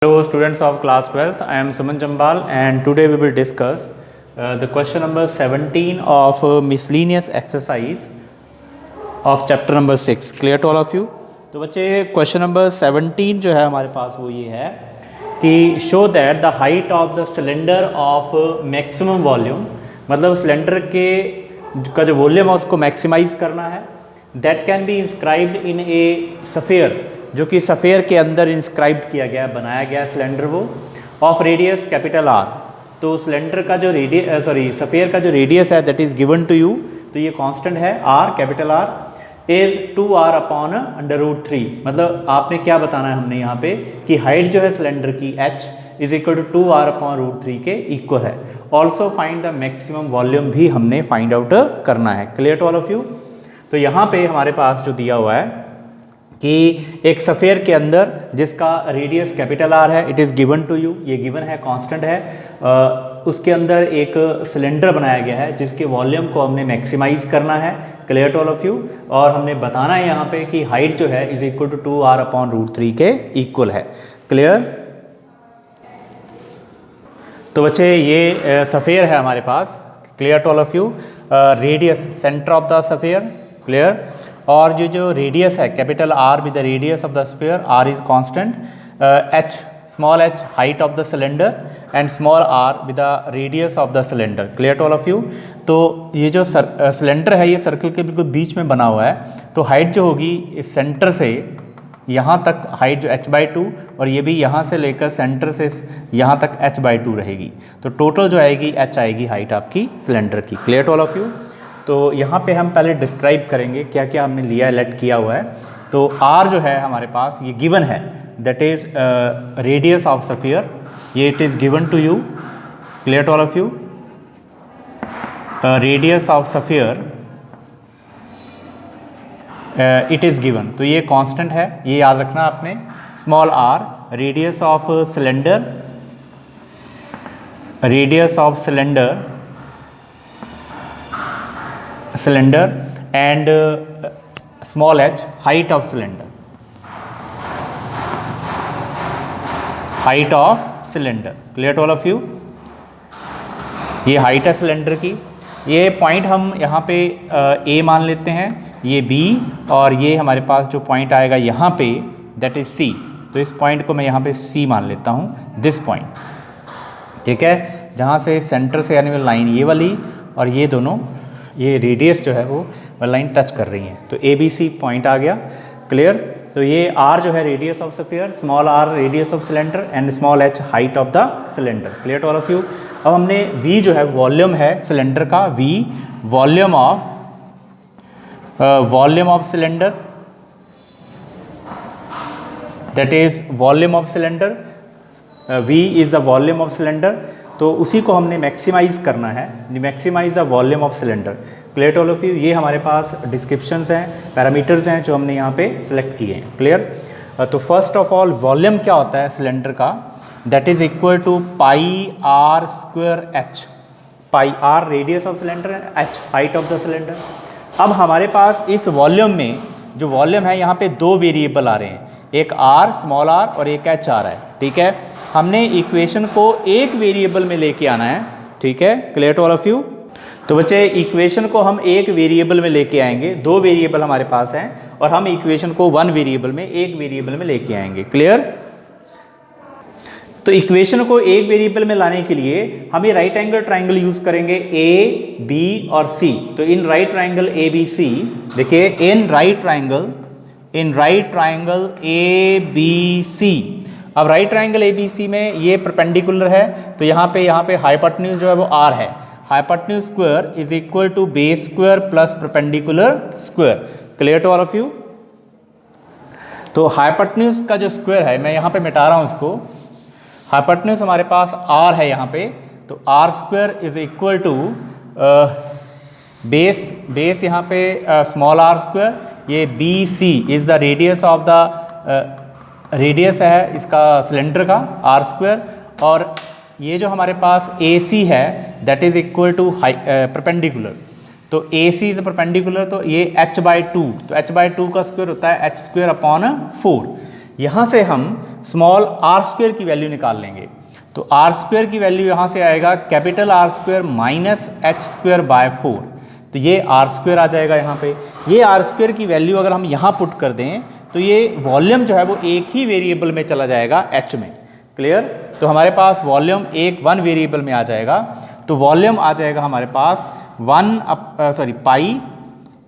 Hello students of class 12th, I am Suman Jambal and today we will discuss the question number 17 of miscellaneous exercise of chapter number 6. Clear to all of you? तो बच्चे question number 17 जो है हमारे पास वो ये है कि show that the height of the cylinder of maximum volume, मतलब सिलेंडर के का जो वॉल्यूम है उसको मैक्सिमाइज करना है, that can be inscribed in A sphere, जो कि सफ़ेयर के अंदर इंस्क्राइब किया गया, बनाया गया सिलेंडर वो, ऑफ रेडियस कैपिटल आर। तो सिलेंडर का जो सफ़ेयर का जो रेडियस है that is given to you, तो ये कांस्टेंट है R, capital R is 2r upon √3। मतलब आपने क्या बताना है हमने यहाँ पे कि हाइट जो है सिलेंडर की h is equal to 2r upon √3 के इक्वल है। Also find the maximum volume भी हमने फाइंड आउट करना है। Clear to all of you? तो यहाँ पे हमारे पास जो दिया हुआ है कि एक सफ़ेयर के अंदर जिसका रेडियस कैपिटल आर है, it is given to you, ये गिवन है, कांस्टेंट है, उसके अंदर एक सिलेंडर बनाया गया है जिसके वॉल्यूम को हमने मैक्सिमाइज करना है। Clear to all of you? और हमने बताना है यहाँ पे कि हाइट जो है is equal to 2r upon √3 के इक्वल है। क्लियर? तो बच्चे ये सफ़ेयर है हमारे पास। Clear to all of you? Radius centre of the sphere. Clear? और जो रेडियस है capital R with the radius of the sphere, R is constant, H small H height of the cylinder and small R with the radius of the cylinder. Clear to all of you? तो ये जो cylinder है ये circle के बिल्कुल बीच में बना हुआ है, तो हाइट जो होगी इस सेंटर से यहाँ तक हाइट जो h/2, और ये भी यहाँ से लेकर सेंटर से यहाँ तक h/2 रहेगी। तो टोटल जो आएगी h आएगी हाइट आपकी सिलेंडर की। Clear to all of you? तो यहाँ पे हम पहले डिस्क्राइब करेंगे क्या क्या हमने लिया है, लेट किया हुआ है। तो R जो है हमारे पास ये गिवन है, that is radius of sphere, ये it is given to you. Clear to all of you? Radius of sphere it is given, तो ये कांस्टेंट है, ये याद रखना आपने। Small r radius of cylinder, radius of cylinder and small h height of cylinder, height of cylinder. Clear to all of you? ये height है cylinder की। ये पॉइंट हम यहाँ पे A मान लेते हैं, ये B, और ये हमारे पास जो पॉइंट आएगा यहाँ पे दैट इज C। तो इस पॉइंट को मैं यहाँ पे C मान लेता हूँ, दिस पॉइंट। ठीक है? जहाँ से सेंटर से यानी लाइन ये वाली और ये दोनों, ये रेडियस जो है वो लाइन टच कर रही है, तो ABC पॉइंट आ गया। क्लियर? तो ये R जो है radius of sphere, small r radius of cylinder and small h height of the cylinder. Clear to all of you? अब हमने V जो है वॉल्यूम है सिलेंडर का, V volume of cylinder, that is volume of cylinder, V is the volume of cylinder. तो उसी को हमने मैक्सिमाइज करना है, maximize the volume of cylinder. Clear to all of you? ये हमारे पास डिस्क्रिप्शंस हैं, पैरामीटर्स हैं जो हमने यहाँ पे सिलेक्ट किए हैं। क्लियर? तो फर्स्ट ऑफ ऑल वॉल्यूम क्या होता है सिलेंडर का, that is equal to πr²h। πr radius of cylinder, h height of the cylinder. अब हमारे पास इस वॉल्यूम में जो वॉल्यूम है यहाँ पे दो वेरिएबल आ रहे हैं, एक r स्मॉल r और एक h आ रहा है। ठीक है? हमने इक्वेशन को एक वेरिएबल में लेके आना है। ठीक है? Clear to all of you? तो बच्चे इक्वेशन को हम एक वेरिएबल में लेके आएंगे, दो वेरिएबल हमारे पास हैं और हम इक्वेशन को एक वेरिएबल में लेके आएंगे। क्लियर? तो इक्वेशन को एक वेरिएबल में लाने के लिए हम ये राइट एंगल ट्राइंगल यूज करेंगे, A, B और C। तो इन राइट ट्राइंगल ABC, देखिए इन राइट ट्राइंगल ABC। अब राइट ट्राइंगल ABC में ये परपेंडिकुलर है, तो यहाँ पे हाइपोटेन्यूज जो है वो R है। Hypotenuse square is equal to base square plus perpendicular square. Clear to all of you? तो हाइपोटेन्यूज का जो स्क्वायर है, मैं यहाँ पे मिटा रहा हूँ इसको, हाइपोटेन्यूज हमारे पास R है यहाँ पे, तो r² is equal to base यहाँ पे स्मॉल r², ये BC is the radius of the radius है इसका सिलेंडर का r², और ये जो हमारे पास AC है that is equal to perpendicular, तो AC इज परपेंडिकुलर, तो ये h/2, तो h/2 का स्क्वायर होता है h² अपॉन 4। यहाँ से हम स्मॉल आर स्क्वायर की वैल्यू निकाल लेंगे। तो आर स्क्वायर की वैल्यू यहाँ से आएगा capital R square minus H square by 4। तो ये आर स्क्वायर आ जाएगा यहाँ पे। ये आर स्क्वायर की वैल्यू अगर हम यहाँ पुट कर दें तो ये वॉल्यूम जो है वो एक ही वेरिएबल में चला जाएगा एच में। क्लियर? तो हमारे पास वॉल्यूम वन वेरिएबल में आ जाएगा। तो वॉल्यूम आ जाएगा हमारे पास पाई,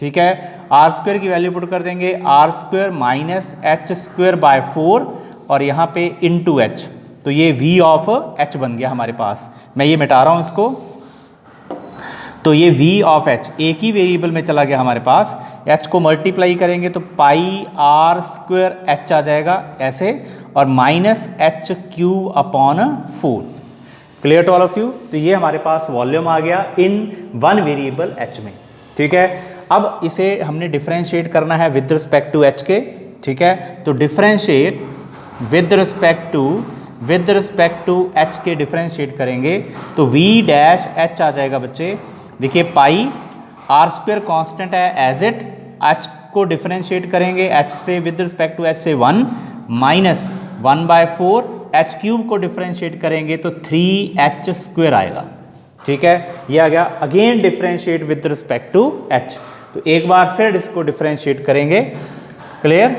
ठीक है। आर स्क्वायर की वैल्यू पुट कर देंगे R square minus H square by 4 और यहाँ पे इनटू एच। तो ये v ऑफ h बन गया हमारे पास। मैं ये मिटा रहा हूँ इसको। तो ये v ऑफ h एक ही वेरिएबल में चला गया हमारे पास। h को मल्टीप्लाई करेंगे तो पाई आर स्क्वायर h आ जाएगा ऐसे, और minus H cube upon 4। Clear to all of you? तो ये हमारे पास वॉल्यूम आ गया इन वन वेरिएबल h में। ठीक है, अब इसे हमने डिफरेंशिएट करना है विद रिस्पेक्ट टू h के। ठीक है, तो differentiate with respect to h के डिफरेंशिएट करेंगे तो v डैश h आ जाएगा बच्चे। देखिए पाई आर स्क्वायर कॉन्स्टेंट है एज इट, h को डिफरेंशिएट करेंगे h से विद रिस्पेक्ट टू h से 1 माइनस 1/4, h क्यूब को डिफरेंशिएट करेंगे तो 3h स्क्वायर आएगा। ठीक है, ये आ गया again differentiate with respect to h। तो एक बार फिर इसको डिफरेंशिएट करेंगे। Clear?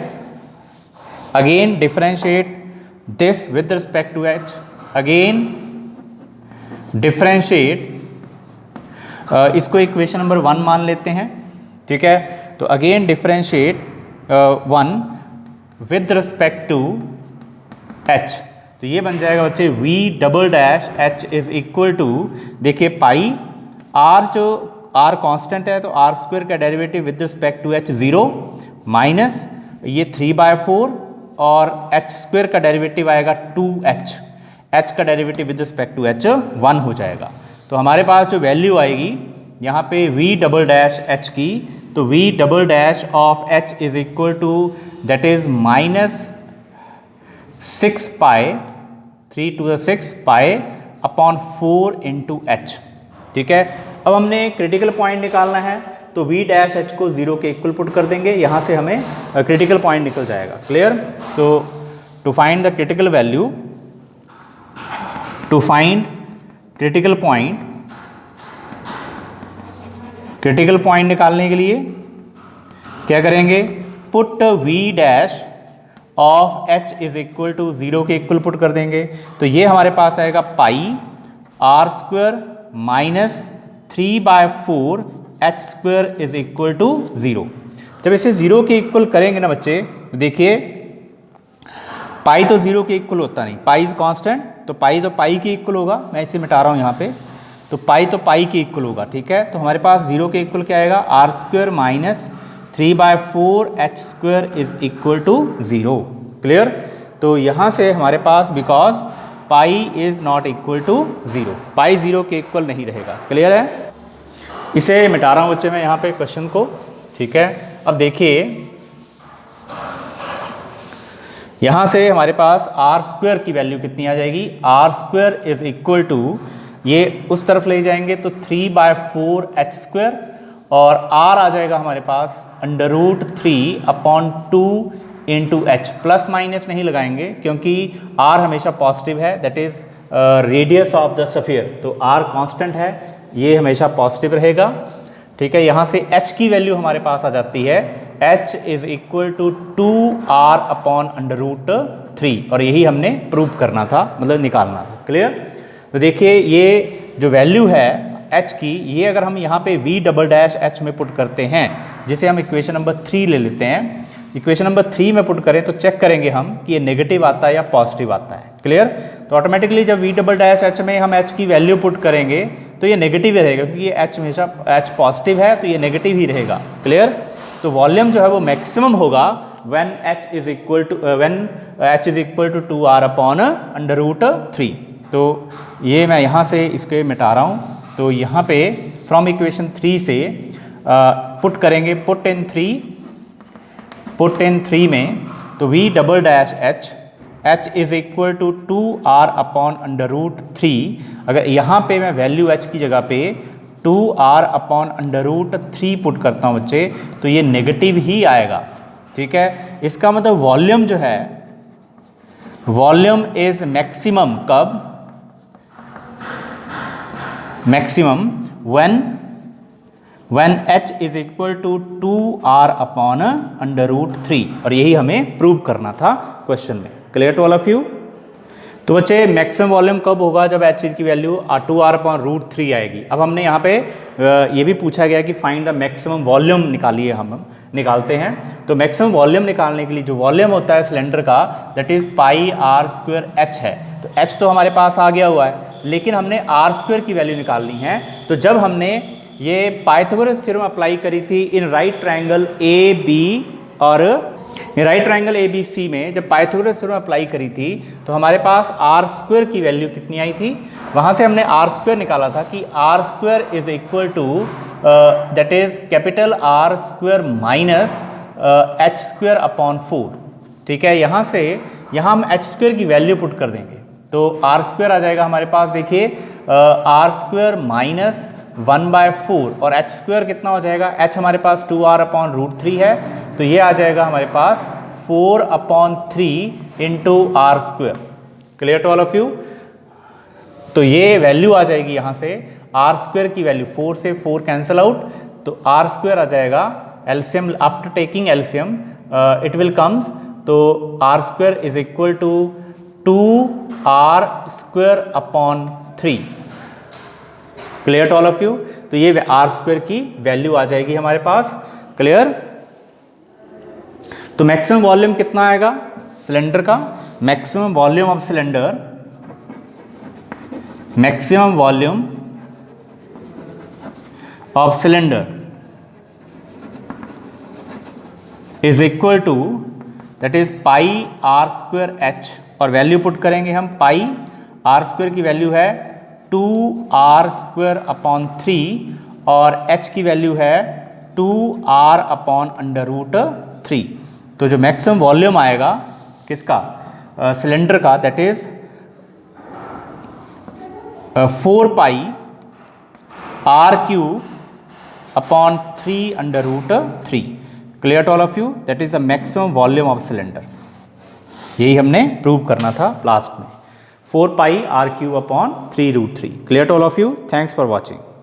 Again differentiate this with respect to h, again differentiate, इसको इक्वेशन नंबर 1 मान लेते हैं। ठीक है, तो again differentiate 1 with respect to h। तो ये बन जाएगा बच्चे v double dash h is equal to, देखिए पाई r, जो r कांस्टेंट है तो r स्क्वायर का derivative with respect to h 0 minus ये 3/4 और h स्क्वायर का डेरिवेटिव आएगा 2h, h का derivative with respect to h 1 हो जाएगा। तो हमारे पास जो वैल्यू आएगी यहाँ पे v डबल डैश h की, तो v double dash of h is equal to that is minus 6 pi 3 to the 6 pi upon 4 into h। ठीक है, अब हमने क्रिटिकल पॉइंट निकालना है तो v डैश h को 0 के इक्वल पुट कर देंगे, यहाँ से हमें क्रिटिकल पॉइंट निकल जाएगा। क्लियर? तो to find the critical value, to find critical point निकालने के लिए क्या करेंगे, put v dash of h is equal to 0 के इक्वल पुट कर देंगे। तो ये हमारे पास आएगा pi R square minus 3/4 h square is equal to 0। जब इसे 0 के इक्वल करेंगे ना बच्चे, देखिए पाई तो 0 के इक्वल होता नहीं, पाई इज कांस्टेंट, तो पाई के इक्वल होगा। मैं इसे मिटा रहा हूँ यहाँ पे, तो पाई के इक्वल होगा। ठीक है, तो हमारे पास 0 के इक्वल क्या आएगा, R square minus 3/4 h square is equal to 0। Clear? तो यहाँ से हमारे पास because pi is not equal to 0, pi 0 के इक्वल नहीं रहेगा। क्लियर है? इसे मिटा रहा हूँ बच्चे मैं यहाँ पे क्वेश्चन को। ठीक है, अब देखिए यहाँ से हमारे पास आर स्क्वायर की वैल्यू कितनी आ जाएगी, R square is equal to, ये उस तरफ ले जाएंगे तो 3/4 h स्क्वायर और r आ जाएगा हमारे पास √3/2 इंटू एच। प्लस माइनस नहीं लगाएंगे क्योंकि r हमेशा पॉजिटिव है, that is radius of the sphere. तो r कांस्टेंट है, ये हमेशा पॉजिटिव रहेगा। ठीक है, यहाँ से h की वैल्यू हमारे पास आ जाती है h is equal to 2r/√3 और यही हमने प्रूव करना था, मतलब निकालना था। क्लियर? तो देखिए ये जो वैल्यू है h की, ये अगर हम यहाँ पे v डबल डैश h में पुट करते हैं, जिसे हम इक्वेशन नंबर 3 ले लेते हैं, इक्वेशन नंबर 3 में पुट करें तो चेक करेंगे हम कि ये नेगेटिव आता है या पॉजिटिव आता है। क्लियर? तो ऑटोमेटिकली जब v डबल डैश h में हम h की वैल्यू पुट करेंगे तो ये नेगेटिव ही रहेगा, क्योंकि ये h हमेशा h पॉजिटिव है तो ये नेगेटिव ही रहेगा। क्लियर? तो वॉल्यूम जो है वो मैक्सिमम होगा when h is equal to 2r/√3। तो ये मैं यहाँ से इसके मिटा रहा हूँ। तो यहाँ पे फ्रॉम इक्वेशन 3 से पुट करेंगे, पुट इन 3 में, तो v double dash h is equal to 2r/√3। अगर यहाँ पे मैं वैल्यू h की जगह पे 2r/√3 पुट करता हूँ बच्चे, तो ये नेगेटिव ही आएगा। ठीक है, इसका मतलब वॉल्यूम जो है वॉल्यूम इज मैक्सिमम कब, maximum when h is equal to 2r upon √3, और यही हमें प्रूव करना था क्वेश्चन में। Clear to all of you? तो बच्चे मैक्सिमम वॉल्यूम कब होगा, जब h की वैल्यू 2r अपॉन √3 आएगी। अब हमने यहाँ पे ये भी पूछा गया कि फाइंड द मैक्सिमम वॉल्यूम निकालिए, हम निकालते हैं। तो मैक्सिमम वॉल्यूम निकालने के लिए जो वॉल्यूम होता है सिलेंडर का, दैट इज πr²h है। तो h तो हमारे पास आ गया हुआ है, लेकिन हमने r² की वैल्यू निकालनी है। तो जब हमने ये पाइथागोरस थ्योरम अप्लाई करी थी in right triangle A B और right triangle A B C में, जब पाइथागोरस थ्योरम अप्लाई करी थी तो हमारे पास r² की वैल्यू कितनी आई थी, वहाँ से हमने r² निकाला था कि r² is equal to that is capital R² minus h² upon 4। ठीक है, यहाँ से यहाँ हम h² की वैल्यू पुट कर देंगे तो r² आ जाएगा हमारे पास। देखिए r² माइनस 1/4 और h² कितना हो जाएगा, h हमारे पास 2r अपॉन √3 है, तो ये आ जाएगा हमारे पास 4/3 into r²। Clear to all of you? तो ये वैल्यू आ जाएगी यहाँ से, r² की वैल्यू 4 से 4 कैंसिल आउट, तो r² आ जाएगा LCM, after taking LCM it will comes, तो r² is equal to 2r² upon 3। Clear to all of you? तो ये r² की वैल्यू आ जाएगी हमारे पास। क्लियर? तो मैक्सिमम वॉल्यूम कितना आएगा सिलेंडर का, maximum volume of cylinder, maximum volume of cylinder is equal to that is πr²h, और वैल्यू पुट करेंगे हम, πr² की वैल्यू है 2r² अपॉन 3 और h की वैल्यू है 2r अपॉन √3। तो जो मैक्सिमम वॉल्यूम आएगा किसका, सिलेंडर का, that is 4πr³ upon 3 √3। Clear to all of you? That is the maximum volume of cylinder. यही हमने प्रूव करना था लास्ट में, 4πr³ upon 3 √3। Clear to all of you? Thanks for watching.